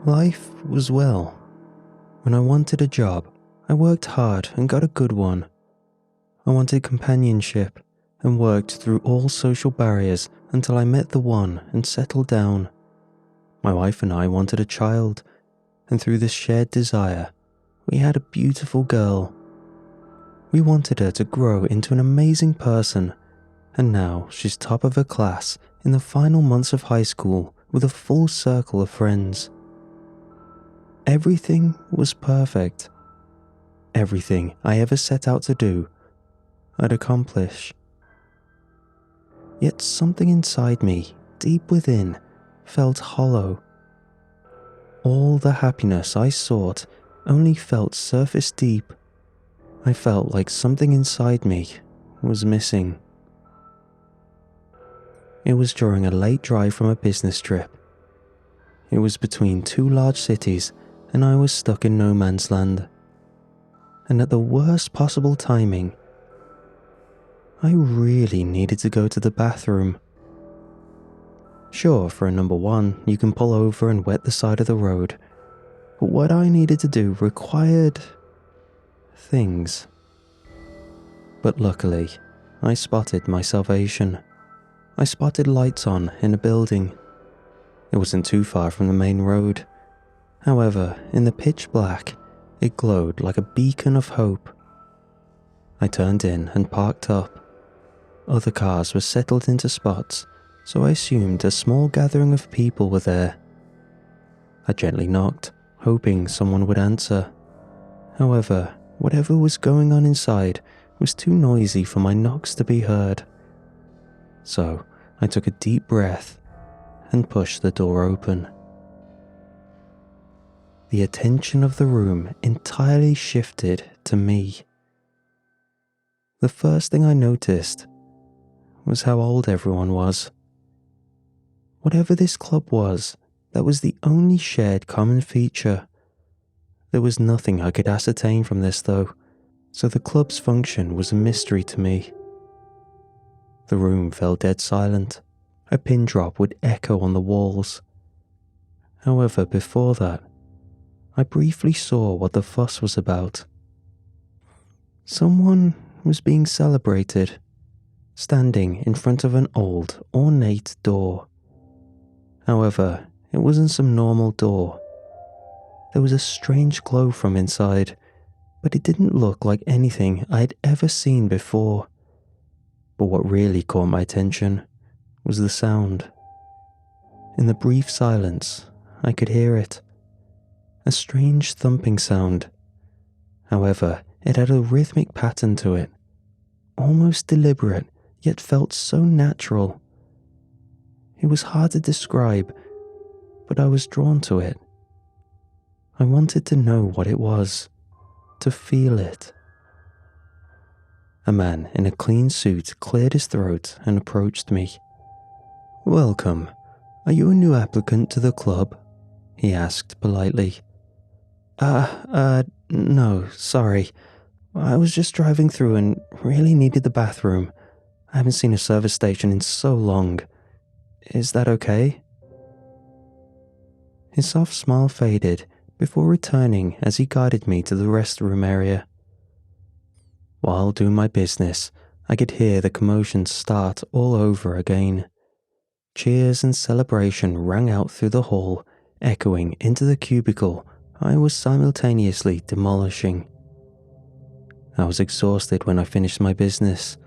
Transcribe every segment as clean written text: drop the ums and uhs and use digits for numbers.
Life was well. When I wanted a job, I worked hard and got a good one. I wanted companionship and worked through all social barriers until I met the one and settled down. My wife and I wanted a child, and through this shared desire, we had a beautiful girl. We wanted her to grow into an amazing person, and now she's top of her class in the final months of high school with a full circle of friends. Everything was perfect. Everything I ever set out to do, I'd accomplish. Yet something inside me, deep within, felt hollow. All the happiness I sought only felt surface deep. I felt like something inside me was missing. It was during a late drive from a business trip. It was between two large cities and I was stuck in no man's land. And at the worst possible timing, I really needed to go to the bathroom. Sure, for a number one, you can pull over and wet the side of the road, but what I needed to do required things. But luckily, I spotted my salvation. I spotted lights on in a building. It wasn't too far from the main road. However, in the pitch black, it glowed like a beacon of hope. I turned in and parked up. Other cars were settled into spots, so I assumed a small gathering of people were there. I gently knocked, hoping someone would answer. However, whatever was going on inside was too noisy for my knocks to be heard. So I took a deep breath and pushed the door open. The attention of the room entirely shifted to me. The first thing I noticed was how old everyone was. Whatever this club was, that was the only shared common feature. There was nothing I could ascertain from this though, so the club's function was a mystery to me. The room fell dead silent. A pin drop would echo on the walls. However, before that, I briefly saw what the fuss was about. Someone was being celebrated, standing in front of an old, ornate door. However, it wasn't some normal door. There was a strange glow from inside, but it didn't look like anything I'd ever seen before. But what really caught my attention was the sound. In the brief silence, I could hear it. A strange thumping sound. However, it had a rhythmic pattern to it, almost deliberate, yet felt so natural. It was hard to describe, but I was drawn to it. I wanted to know what it was, to feel it. A man in a clean suit cleared his throat and approached me. "Welcome. Are you a new applicant to the club?" he asked politely. No, sorry. I was just driving through and really needed the bathroom. I haven't seen a service station in so long. Is that okay?" His soft smile faded before returning as he guided me to the restroom area. While doing my business, I could hear the commotion start all over again. Cheers and celebration rang out through the hall, echoing into the cubicle I was simultaneously demolishing. I was exhausted when I finished my business.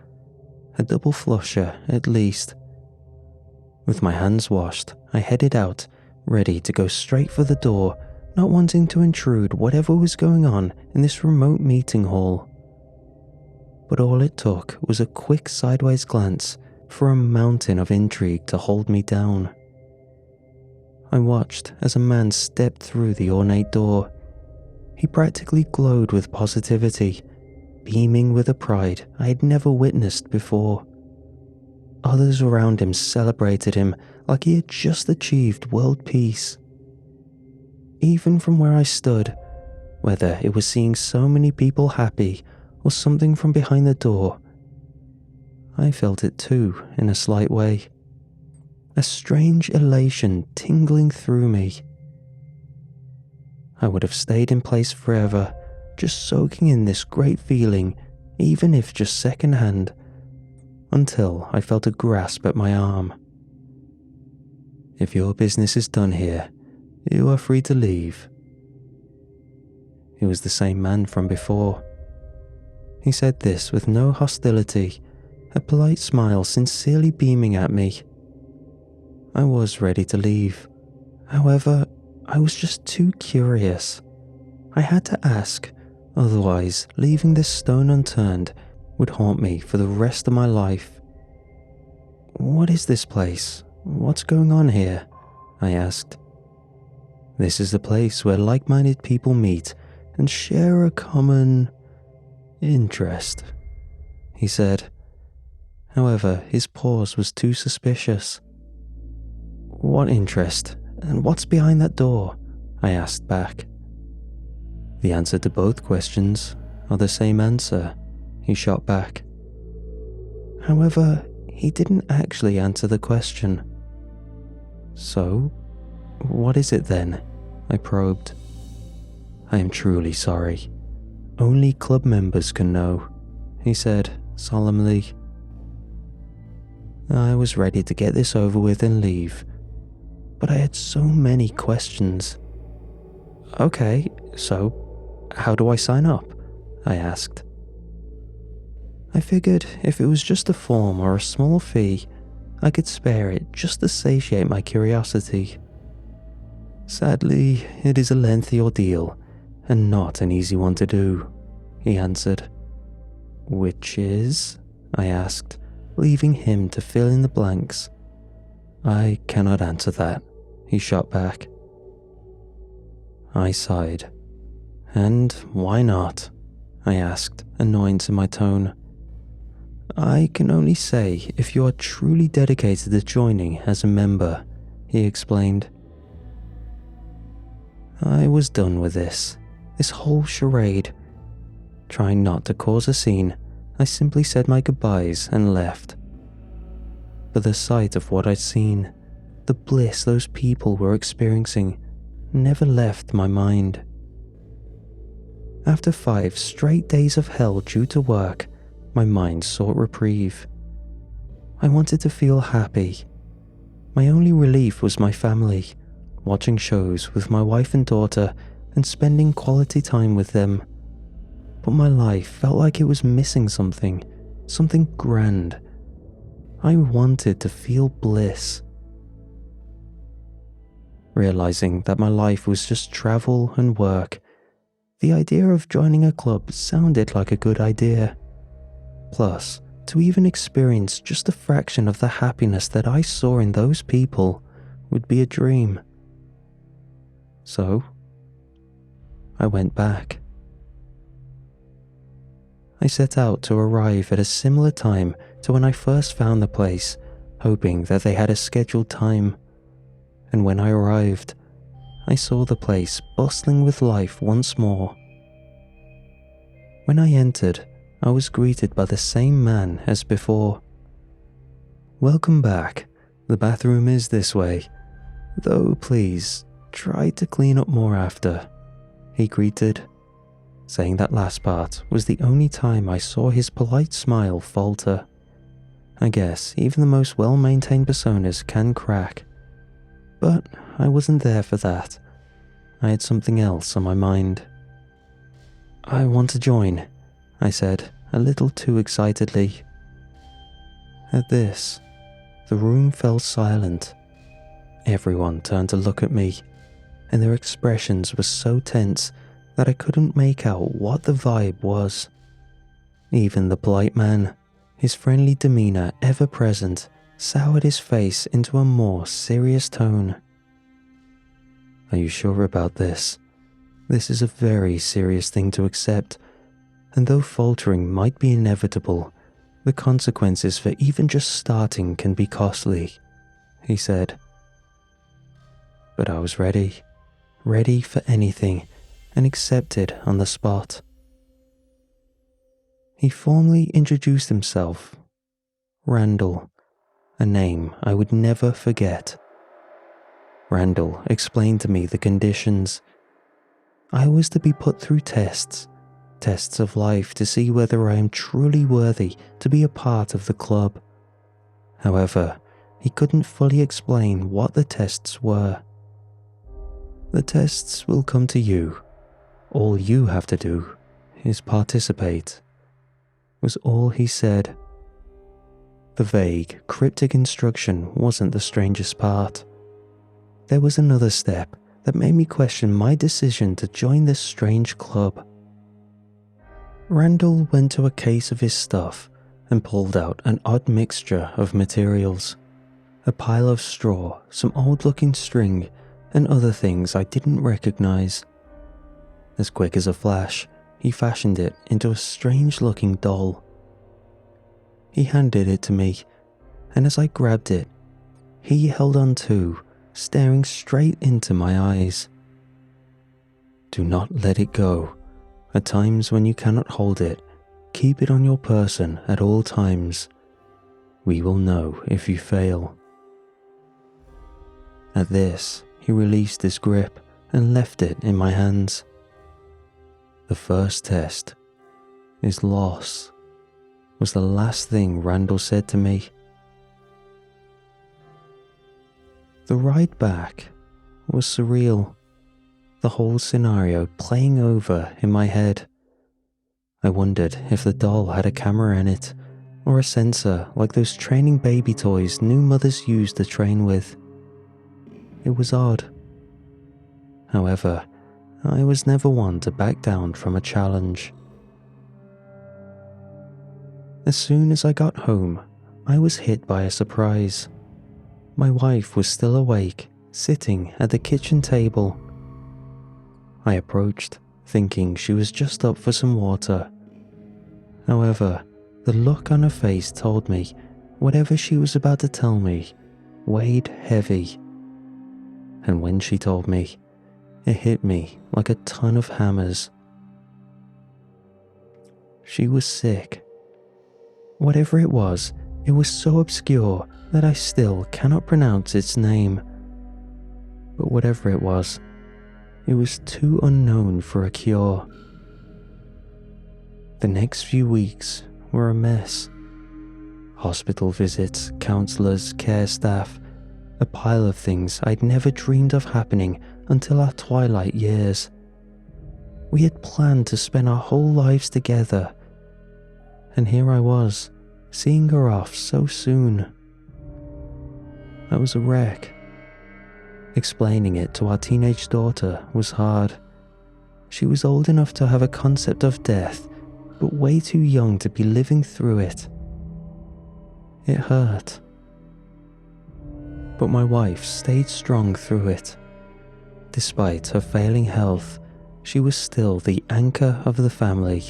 A double flusher, at least. With my hands washed, I headed out, ready to go straight for the door, not wanting to intrude whatever was going on in this remote meeting hall. But all it took was a quick sideways glance for a mountain of intrigue to hold me down. I watched as a man stepped through the ornate door. He practically glowed with positivity, beaming with a pride I had never witnessed before. Others around him celebrated him like he had just achieved world peace. Even from where I stood, whether it was seeing so many people happy or something from behind the door, I felt it too in a slight way. A strange elation tingling through me. I would have stayed in place forever, just soaking in this great feeling, even if just secondhand, until I felt a grasp at my arm. "If your business is done here, you are free to leave." It was the same man from before. He said this with no hostility, a polite smile sincerely beaming at me. I was ready to leave. However, I was just too curious. I had to ask, otherwise leaving this stone unturned would haunt me for the rest of my life. "What is this place? What's going on here?" I asked. "This is the place where like-minded people meet and share a common interest," he said. However, his pause was too suspicious. "What interest? And what's behind that door?" I asked back. "The answer to both questions are the same answer," he shot back. However, he didn't actually answer the question. "So, what is it then?" I probed. "I am truly sorry. Only club members can know," he said solemnly. I was ready to get this over with and leave, but I had so many questions. "Okay, so how do I sign up?" I asked. I figured if it was just a form or a small fee, I could spare it just to satiate my curiosity. "Sadly, it is a lengthy ordeal, and not an easy one to do," he answered. "Which is?" I asked, leaving him to fill in the blanks. "I cannot answer that," he shot back. I sighed. "And why not?" I asked, annoyance in my tone. "I can only say if you are truly dedicated to joining as a member," he explained. I was done with this whole charade. Trying not to cause a scene, I simply said my goodbyes and left. But the sight of what I'd seen, the bliss those people were experiencing, never left my mind. After 5 straight days of hell due to work, my mind sought reprieve. I wanted to feel happy. My only relief was my family, watching shows with my wife and daughter and spending quality time with them. But my life felt like it was missing something grand. I wanted to feel bliss. Realizing that my life was just travel and work, the idea of joining a club sounded like a good idea. Plus, to even experience just a fraction of the happiness that I saw in those people would be a dream. So, I went back. I set out to arrive at a similar time to when I first found the place, hoping that they had a scheduled time. And when I arrived, I saw the place bustling with life once more. When I entered, I was greeted by the same man as before. "Welcome back. The bathroom is this way. Though please, try to clean up more after," he greeted. Saying that last part was the only time I saw his polite smile falter. I guess even the most well-maintained personas can crack. But I wasn't there for that. I had something else on my mind. "I want to join," I said, a little too excitedly. At this, the room fell silent. Everyone turned to look at me, and their expressions were so tense that I couldn't make out what the vibe was. Even the polite man, his friendly demeanor ever present, soured his face into a more serious tone. "Are you sure about this? This is a very serious thing to accept, and though faltering might be inevitable, the consequences for even just starting can be costly," he said. But I was ready for anything, and accepted on the spot. He formally introduced himself. Randall, a name I would never forget. Randall explained to me the conditions. I was to be put through tests of life to see whether I am truly worthy to be a part of the club. However, he couldn't fully explain what the tests were. The tests will come to you. All you have to do is participate, was all he said. The vague, cryptic instruction wasn't the strangest part. There was another step that made me question my decision to join this strange club. Randall went to a case of his stuff and pulled out an odd mixture of materials. A pile of straw, some old-looking string, and other things I didn't recognize. As quick as a flash, he fashioned it into a strange-looking doll. He handed it to me, and as I grabbed it, he held on too, staring straight into my eyes. Do not let it go. At times when you cannot hold it, keep it on your person at all times. We will know if you fail. At this, he released his grip and left it in my hands. The first test is loss, was the last thing Randall said to me. The ride back was surreal, the whole scenario playing over in my head. I wondered if the doll had a camera in it, or a sensor like those training baby toys new mothers use to train with. It was odd. However, I was never one to back down from a challenge. As soon as I got home, I was hit by a surprise. My wife was still awake, sitting at the kitchen table. I approached, thinking she was just up for some water. However, the look on her face told me whatever she was about to tell me weighed heavy. And when she told me, it hit me like a ton of hammers. She was sick. Whatever it was so obscure that I still cannot pronounce its name. But whatever it was too unknown for a cure. The next few weeks were a mess. Hospital visits, counselors, care staff, a pile of things I'd never dreamed of happening until our twilight years. We had planned to spend our whole lives together, and here I was, seeing her off so soon. I was a wreck. Explaining it to our teenage daughter was hard. She was old enough to have a concept of death, but way too young to be living through it. It hurt. But my wife stayed strong through it. Despite her failing health, she was still the anchor of the family.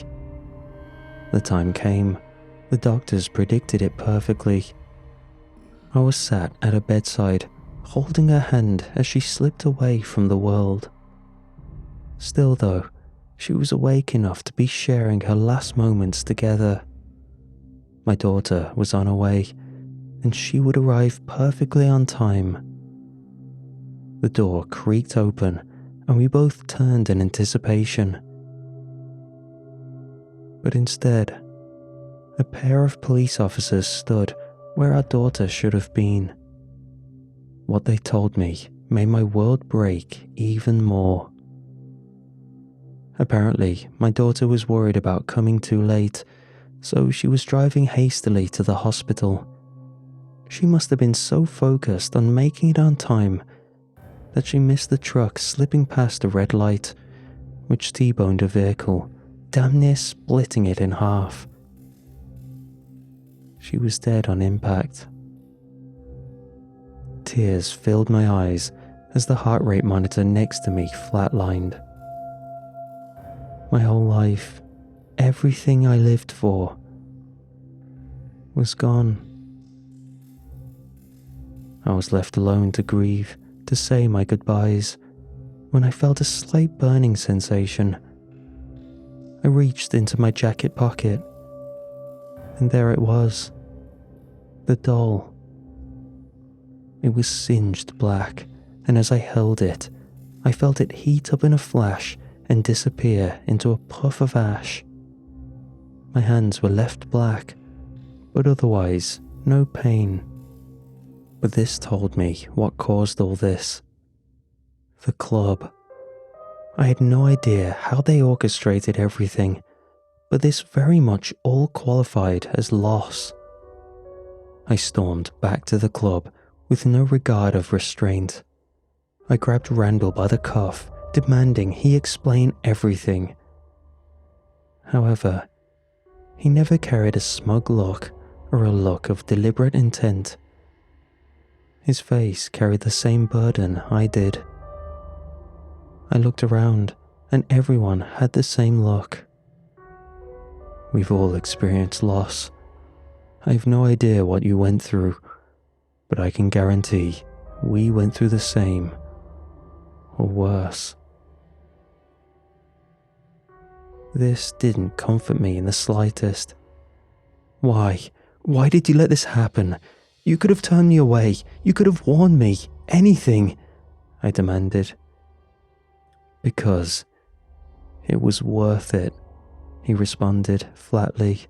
The time came. The doctors predicted it perfectly. I was sat at her bedside, holding her hand as she slipped away from the world. Still though, she was awake enough to be sharing her last moments together. My daughter was on her way, and she would arrive perfectly on time. The door creaked open, and we both turned in anticipation. But instead, a pair of police officers stood where our daughter should have been. What they told me made my world break even more. Apparently, my daughter was worried about coming too late, so she was driving hastily to the hospital. She must have been so focused on making it on time that she missed the truck slipping past a red light, which T-boned a vehicle, damn near splitting it in half. She was dead on impact. Tears filled my eyes as the heart rate monitor next to me flatlined. My whole life, everything I lived for, was gone. I was left alone to grieve, to say my goodbyes, when I felt a slight burning sensation. I reached into my jacket pocket, and there it was, the doll. It was singed black, and as I held it, I felt it heat up in a flash and disappear into a puff of ash. My hands were left black, but otherwise no pain. But this told me what caused all this. The club. I had no idea how they orchestrated everything, but this very much all qualified as loss. I stormed back to the club with no regard of restraint. I grabbed Randall by the cuff, demanding he explain everything. However, he never carried a smug look or a look of deliberate intent. His face carried the same burden I did. I looked around, and everyone had the same look. We've all experienced loss. I have no idea what you went through, but I can guarantee we went through the same, or worse. This didn't comfort me in the slightest. Why? Why did you let this happen? You could have turned me away. You could have warned me. Anything, I demanded. Because it was worth it, he responded flatly.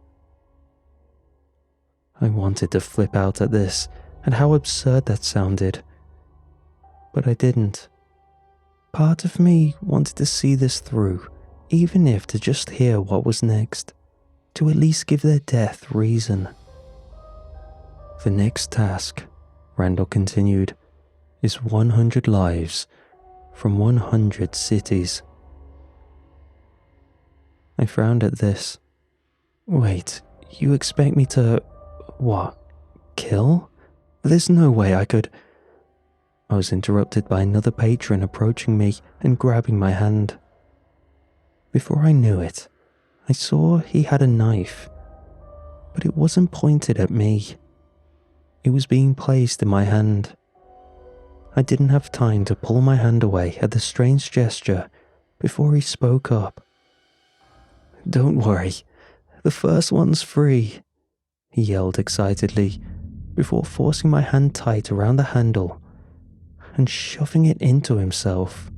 I wanted to flip out at this and how absurd that sounded, but I didn't. Part of me wanted to see this through, even if to just hear what was next, to at least give their death reason. The next task, Randall continued, is 100 lives from 100 cities. I frowned at this. Wait, you expect me to, what, kill? There's no way I could. I was interrupted by another patron approaching me and grabbing my hand. Before I knew it, I saw he had a knife, but it wasn't pointed at me. It was being placed in my hand. I didn't have time to pull my hand away at the strange gesture before he spoke up. Don't worry, the first one's free, he yelled excitedly before forcing my hand tight around the handle and shoving it into himself.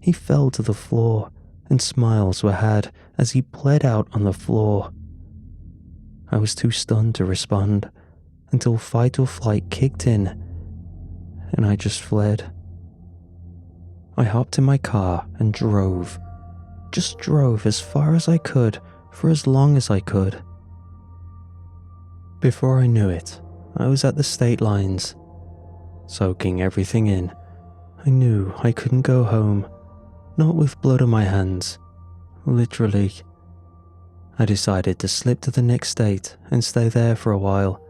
He fell to the floor and smiles were had as he bled out on the floor. I was too stunned to respond until fight or flight kicked in and I just fled. I hopped in my car and drove. Just drove as far as I could for as long as I could. Before I knew it, I was at the state lines. Soaking everything in, I knew I couldn't go home, not with blood on my hands, literally. I decided to slip to the next state and stay there for a while,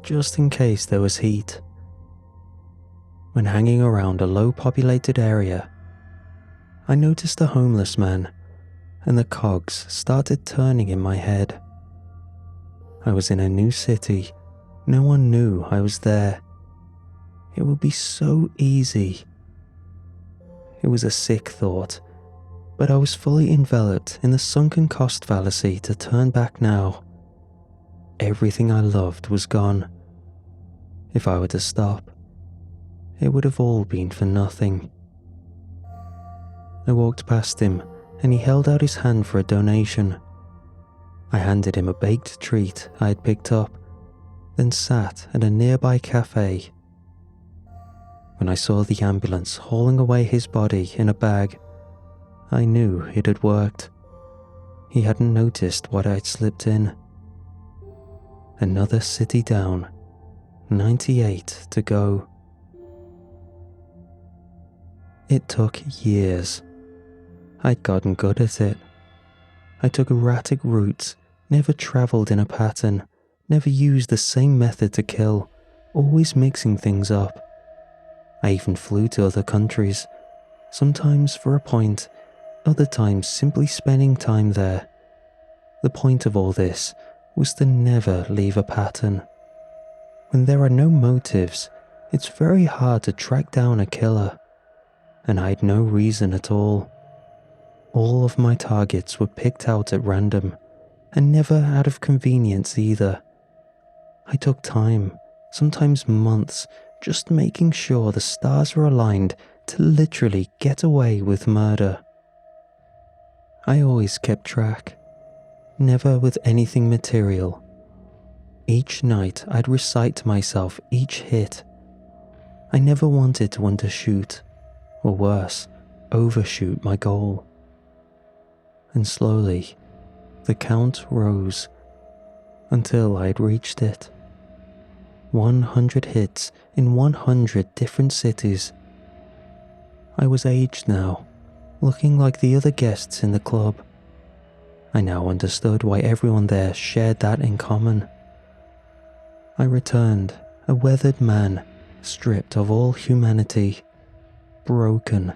just in case there was heat. When hanging around a low-populated area, I noticed a homeless man, and the cogs started turning in my head. I was in a new city. No one knew I was there. It would be so easy. It was a sick thought, but I was fully enveloped in the sunken cost fallacy to turn back now. Everything I loved was gone. If I were to stop, it would have all been for nothing. I walked past him and he held out his hand for a donation. I handed him a baked treat I had picked up, then sat at a nearby cafe. When I saw the ambulance hauling away his body in a bag, I knew it had worked. He hadn't noticed what I'd slipped in. Another city down, 98 to go. It took years. I'd gotten good at it. I took erratic routes, never travelled in a pattern, never used the same method to kill, always mixing things up. I even flew to other countries, sometimes for a point, other times simply spending time there. The point of all this was to never leave a pattern. When there are no motives, it's very hard to track down a killer, and I had no reason at all. All of my targets were picked out at random, and never out of convenience either. I took time, sometimes months, just making sure the stars were aligned to literally get away with murder. I always kept track, never with anything material. Each night I'd recite to myself each hit. I never wanted to undershoot, or worse, overshoot my goal. And slowly, the count rose until I had reached it. 100 hits in 100 different cities. I was aged now, looking like the other guests in the club. I now understood why everyone there shared that in common. I returned, a weathered man, stripped of all humanity, broken,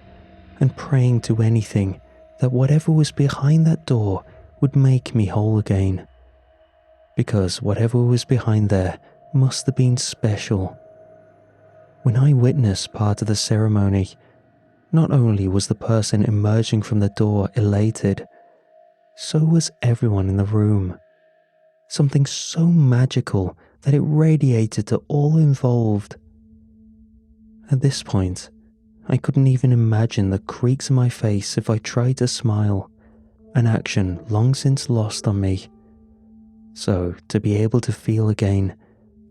and praying to anything that whatever was behind that door would make me whole again. Because whatever was behind there must have been special. When I witnessed part of the ceremony, not only was the person emerging from the door elated, so was everyone in the room. Something so magical that it radiated to all involved. At this point, I couldn't even imagine the creaks in my face if I tried to smile, an action long since lost on me. So to be able to feel again,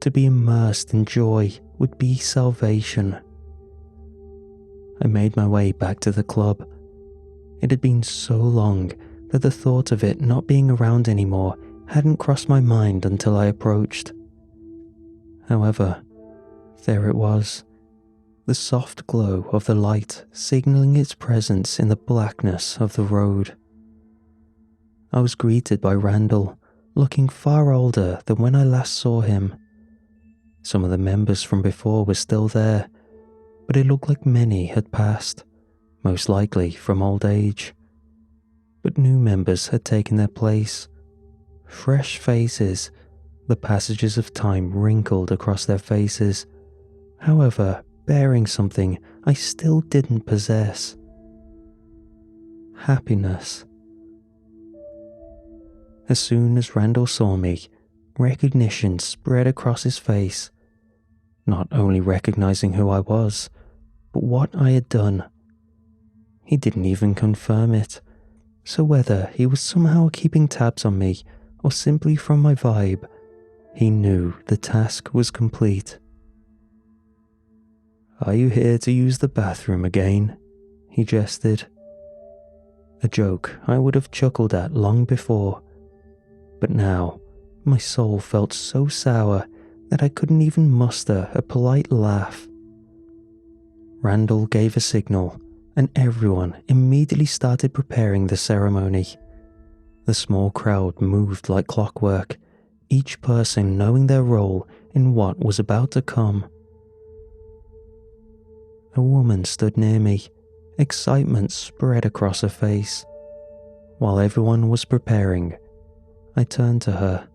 to be immersed in joy, would be salvation. I made my way back to the club. It had been so long that the thought of it not being around anymore hadn't crossed my mind until I approached. However, there it was, the soft glow of the light signaling its presence in the blackness of the road. I was greeted by Randall, looking far older than when I last saw him. Some of the members from before were still there, but it looked like many had passed, most likely from old age. But new members had taken their place. Fresh faces, the passages of time wrinkled across their faces, however, bearing something I still didn't possess. Happiness. As soon as Randall saw me, recognition spread across his face, not only recognizing who I was, but what I had done. He didn't even confirm it, so whether he was somehow keeping tabs on me or simply from my vibe, he knew the task was complete. "Are you here to use the bathroom again?" he gestured. A joke I would have chuckled at long before, but now my soul felt so sour that I couldn't even muster a polite laugh. Randall gave a signal, and everyone immediately started preparing the ceremony. The small crowd moved like clockwork, each person knowing their role in what was about to come. A woman stood near me, excitement spread across her face. While everyone was preparing, I turned to her.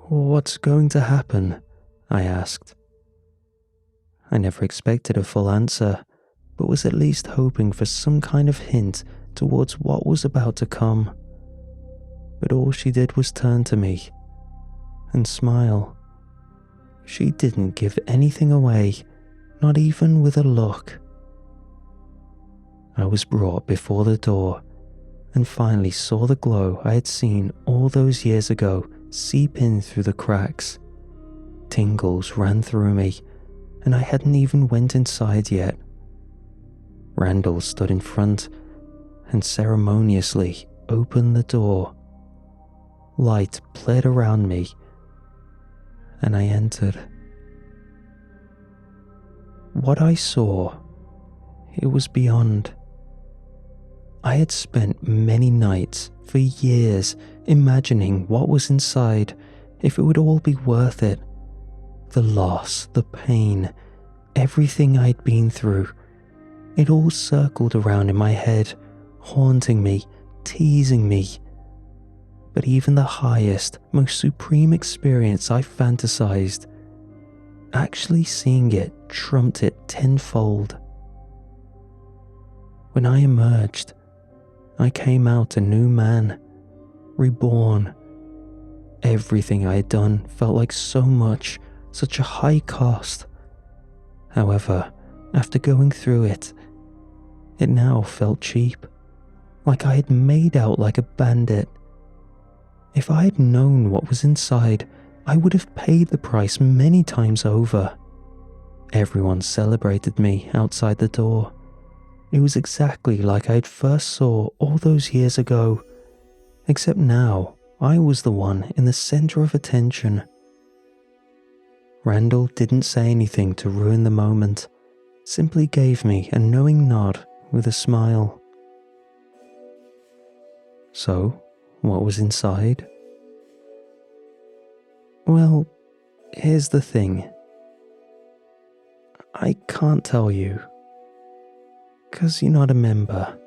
"What's going to happen?" I asked. I never expected a full answer, but was at least hoping for some kind of hint towards what was about to come. But all she did was turn to me and smile. She didn't give anything away, not even with a look. I was brought before the door and finally saw the glow I had seen all those years ago seep in through the cracks. Tingles ran through me, and I hadn't even went inside yet. Randall stood in front and ceremoniously opened the door. Light played around me, and I entered. What I saw, it was beyond. I had spent many nights for years imagining what was inside, if it would all be worth it. The loss, the pain, everything I'd been through, it all circled around in my head, haunting me, teasing me. But even the highest, most supreme experience I fantasized, actually seeing it trumped it tenfold. When I emerged, I came out a new man, reborn. Everything I had done felt like so much, such a high cost. However, after going through it, it now felt cheap. like I had made out like a bandit. If I had known what was inside, I would have paid the price many times over. Everyone celebrated me outside the door. It was exactly like I had first saw all those years ago, except now I was the one in the center of attention. Randall didn't say anything to ruin the moment, simply gave me a knowing nod with a smile. So, what was inside? Well, here's the thing. I can't tell you, 'cause you're not a member.